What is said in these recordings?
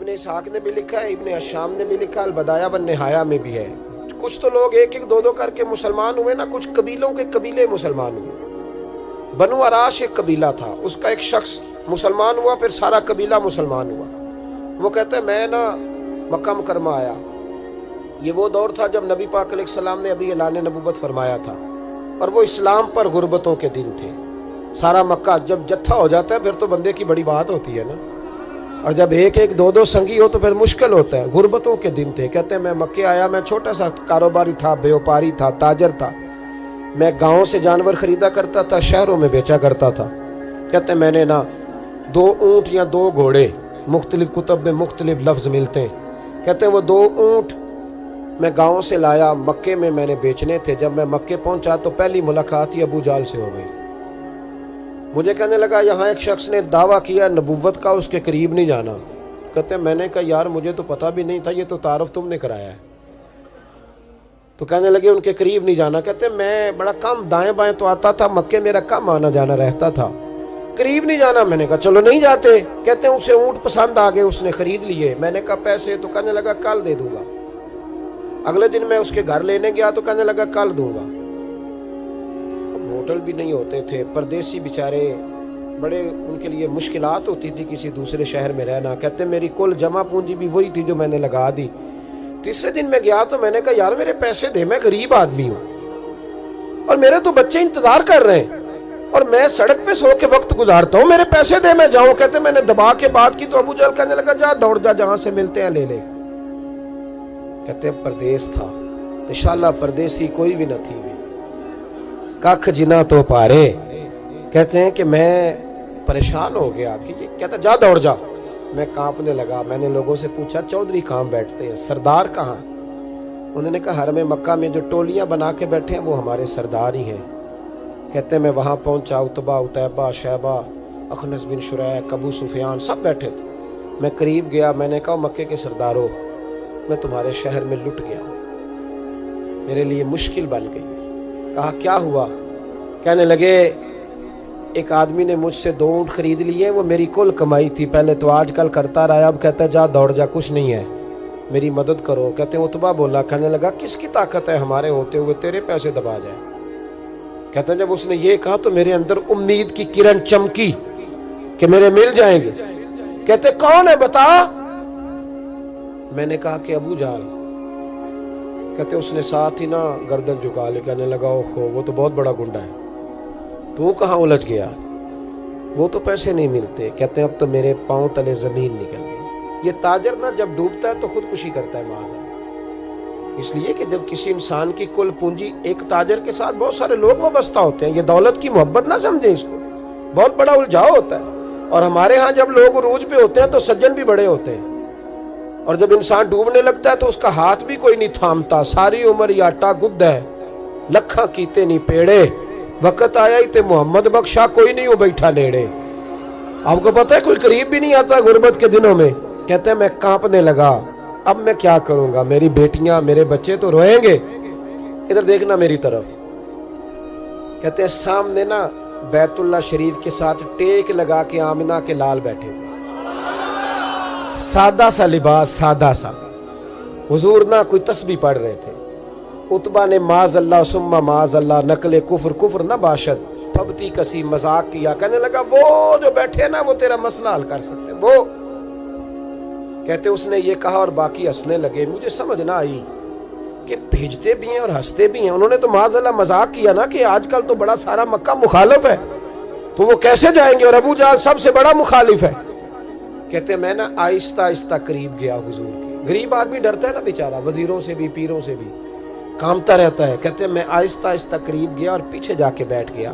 ابن اسحاق نے بھی لکھا ہے, ابن حشام نے بھی لکھا, البدایہ والنہایہ میں بھی ہے. کچھ تو لوگ ایک ایک دو دو کر کے مسلمان ہوئے نا, کچھ قبیلوں کے قبیلے مسلمان ہوئے. بنو عراش ایک قبیلہ تھا, اس کا ایک شخص مسلمان ہوا, پھر سارا قبیلہ مسلمان ہوا. وہ کہتے ہیں میں نا مکہ مکرمہ آیا. یہ وہ دور تھا جب نبی پاک علیہ السلام نے ابھی اعلان نبوت فرمایا تھا, اور وہ اسلام پر غربتوں کے دن تھے. سارا مکہ جب جتھا ہو جاتا ہے پھر تو بندے کی بڑی بات ہوتی ہے نا, اور جب ایک ایک دو دو سنگی ہو تو پھر مشکل ہوتا ہے. غربتوں کے دن تھے. کہتے ہیں میں مکے آیا, میں چھوٹا سا کاروباری تھا, بیوپاری تھا, تاجر تھا. میں گاؤں سے جانور خریدا کرتا تھا, شہروں میں بیچا کرتا تھا. کہتے ہیں میں نے نا 2 اونٹ یا 2 گھوڑے, مختلف کتب میں مختلف لفظ ملتے ہیں. کہتے ہیں وہ 2 اونٹ میں گاؤں سے لایا, مکے میں نے بیچنے تھے. جب میں مکے پہنچا تو پہلی ملاقات ہی ابو جال سے ہو گئی. مجھے کہنے لگا یہاں ایک شخص نے دعویٰ کیا نبوت کا, اس کے قریب نہیں جانا. کہتے ہیں میں نے کہا یار مجھے تو پتہ بھی نہیں تھا, یہ تو تعارف تم نے کرایا ہے. تو کہنے لگے ان کے قریب نہیں جانا. کہتے ہیں میں بڑا کم دائیں بائیں تو آتا تھا, مکے میرا کم آنا جانا رہتا تھا, قریب نہیں جانا. میں نے کہا چلو نہیں جاتے. کہتے ہیں اسے اونٹ پسند آ گئے, اس نے خرید لیے. میں نے کہا پیسے؟ تو کہنے لگا کل دے دوں گا. اگلے دن میں اس کے گھر لینے گیا تو کہنے لگا کل دوں گا. ہوٹل بھی نہیں ہوتے تھے, پردیسی بیچارے, بڑے ان کے لیے مشکلات ہوتی تھی کسی دوسرے شہر میں رہنا. کہتے ہیں میری کل جمع پونجی بھی وہی تھی جو میں نے لگا دی. تیسرے دن میں گیا تو میں نے کہا یار میرے پیسے دے, میں غریب آدمی ہوں اور میرے تو بچے انتظار کر رہے ہیں, اور میں سڑک پہ سو کے وقت گزارتا ہوں, میرے پیسے دے میں جاؤں. کہتے ہیں میں نے دبا کے بات کی تو ابو جہل کہنے لگا جا دوڑ جا, جہاں سے ملتے ہیں لے لے. کہتے ہیں پردیس تھا, انشاءاللہ پردیسی کوئی بھی نہ تھی. ککھ جنا تو پارے. کہتے ہیں کہ میں پریشان ہو گیا کہ یہ کہتا جا دوڑ جا. میں کانپنے لگا. میں نے لوگوں سے پوچھا چودھری کہاں بیٹھتے ہیں, سردار کہاں؟ انہوں نے کہا حرم مکہ میں جو ٹولیاں بنا کے بیٹھے ہیں وہ ہمارے سردار ہی ہیں. کہتے ہیں میں وہاں پہنچا, اتبا, اتیبہ, شیبہ, اخنس بن شریح, ابو سفیان سب بیٹھے تھے. میں قریب گیا, میں نے کہا مکے کے سردارو میں تمہارے شہر میں لٹ گیا, میرے لیے مشکل بن گئی. کہا کیا ہوا؟ کہنے لگے ایک آدمی نے مجھ سے 2 اونٹ خرید لیے, وہ میری کل کمائی تھی, پہلے تو آج کل کرتا رہا, اب کہتا ہے جا دوڑ جا, کچھ نہیں ہے, میری مدد کرو. کہتے ہیں اتبا بولا. کہنے لگا کس کی طاقت ہے ہمارے ہوتے ہوئے تیرے پیسے دبا جائے. کہتے ہیں جب اس نے یہ کہا تو میرے اندر امید کی کرن چمکی کہ میرے مل جائیں گے. کہتے کون ہے بتا؟ میں نے کہا کہ ابو جہل. کہتے اس نے ساتھ ہی نا گردن جھکا لے. کہنے لگا اوہو وہ تو بہت بڑا گنڈا ہے, تو کہاں الجھ گیا؟ وہ تو پیسے نہیں ملتے. کہتے ہیں اب تو میرے پاؤں تلے زمین نکل گئی. یہ تاجر نا جب ڈوبتا ہے تو خودکشی کرتا ہے معاذ. اس لیے کہ جب کسی انسان کی کل پونجی, ایک تاجر کے ساتھ بہت سارے لوگ وابستہ ہوتے ہیں, یہ دولت کی محبت نہ سمجھیں, اس کو بہت بڑا الجھاؤ ہوتا ہے. اور ہمارے ہاں جب لوگ عروج پہ ہوتے ہیں تو سجن بھی بڑے ہوتے ہیں, اور جب انسان ڈوبنے لگتا ہے تو اس کا ہاتھ بھی کوئی نہیں تھامتا. ساری عمر یہ آٹا گد ہے, لکھاں کیتے نہیں پیڑے, وقت آیا ہی تے محمد بخشا, کوئی نہیں ہو بیٹھا لیڑے. آپ کو پتہ ہے کوئی قریب بھی نہیں آتا غربت کے دنوں میں. کہتے ہیں میں کانپنے لگا, اب میں کیا کروں گا, میری بیٹیاں میرے بچے تو روئیں گے. ادھر دیکھنا میری طرف. کہتے ہیں سامنے نا بیت اللہ شریف کے ساتھ ٹیک لگا کے آمنہ کے لال بیٹھے تھے, سادہ سا لباس, سادہ سا. حضور نہ کوئی تسبیح پڑھ رہے تھے. اتبا نے معاذ اللہ ثم معاذ اللہ, نقل کفر کفر نہ باشد, پھبتی کسی مذاق کیا. کہنے لگا وہ جو بیٹھے ہیں نا وہ تیرا مسئلہ حل کر سکتے ہیں. وہ کہتے اس نے یہ کہا اور باقی ہنسنے لگے. مجھے سمجھ نہ آئی کہ بھیجتے بھی ہیں اور ہنستے بھی ہیں. انہوں نے تو معاذ اللہ مذاق کیا نا کہ آج کل تو بڑا سارا مکہ مخالف ہے, تو وہ کیسے جائیں گے, اور ابو جہل سب سے بڑا مخالف ہے. کہتے ہیں میں نا آہستہ آہستہ قریب گیا حضور کے. غریب آدمی ڈرتا ہے نا بیچارہ, وزیروں سے بھی پیروں سے بھی کامتا رہتا ہے. کہتے ہیں میں آہستہ آہستہ قریب گیا اور پیچھے جا کے بیٹھ گیا.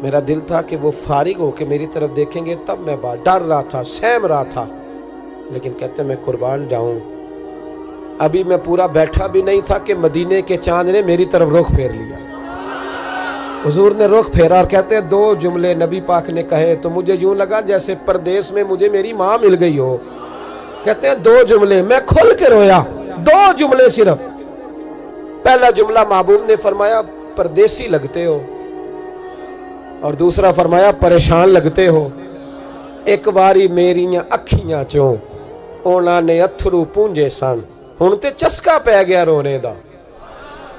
میرا دل تھا کہ وہ فارغ ہو کے میری طرف دیکھیں گے تب میں ڈر رہا تھا, سہم رہا تھا. لیکن کہتے ہیں میں قربان جاؤں, ابھی میں پورا بیٹھا بھی نہیں تھا کہ مدینے کے چاند نے میری طرف رخ پھیر لیا. حضور نے رخ پھیرا اور کہتے ہیں 2 جملے نبی پاک نے کہے تو مجھے یوں لگا جیسے پردیس میں مجھے میری ماں مل گئی ہو. کہتے ہیں 2 جملے, میں کھل کے رویا. 2 جملے صرف. پہلا جملہ محبوب نے فرمایا پردیسی لگتے ہو, اور دوسرا فرمایا پریشان لگتے ہو. ایک باری میریاں اکھیاں چوں ਉਹਨਾਂ ਨੇ ਅਥਰੂ ਪੂੰਝੇ ਸਨ। ਹੁਣ ਤੇ ਚਸਕਾ ਪੈ ਗਿਆ ਰੋਣੇ ਦਾ,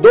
2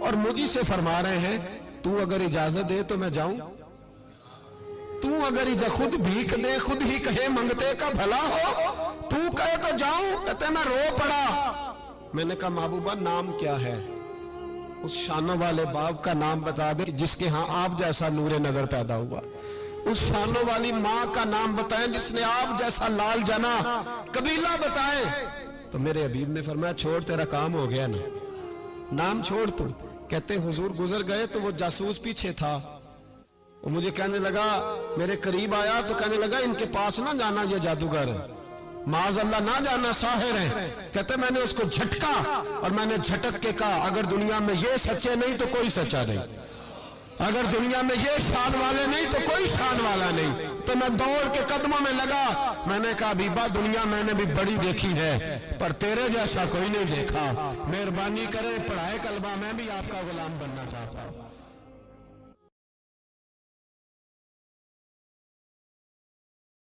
اور مجھے سے فرما رہے ہیں تو اگر اجازت دے تو میں جاؤں، تو اگر خود بھیک دے، خود ہی کہے منگتے کا بھلا ہو، تو کہے تو جاؤں۔ کہتے میں رو پڑا۔ میں نے کہا محبوبہ نام کیا ہے؟ اس شانوں والے باپ کا نام بتا دے جس کے ہاں آپ جیسا نور نظر پیدا ہوا، اس شانوں والی ماں کا نام بتائیں جس نے آپ جیسا لال جنا، قبیلہ بتائیں۔ تو میرے حبیب نے فرمایا چھوڑ، تیرا کام ہو گیا نا، نام چھوڑ تو۔ کہتے حضور گزر گئے تو وہ جاسوس پیچھے تھا، وہ مجھے کہنے لگا، میرے قریب آیا تو کہنے لگا ان کے پاس نہ جانا، یہ جادوگر ہے، معاذ اللہ نہ جانا، ساحر ہیں۔ کہتے میں نے اس کو جھٹکا اور میں نے جھٹک کے کہا اگر دنیا میں یہ سچے نہیں تو کوئی سچا نہیں، اگر دنیا میں یہ شان والے نہیں تو کوئی شان والا نہیں۔ تو میں دوڑ کے قدموں میں لگا، میں نے کہا حبیبہ دنیا میں نے بھی بڑی دیکھی ہے پر تیرے جیسا کوئی نہیں دیکھا، مہربانی کرے پڑھائے کلمہ، میں بھی آپ کا غلام بننا چاہتا ہوں۔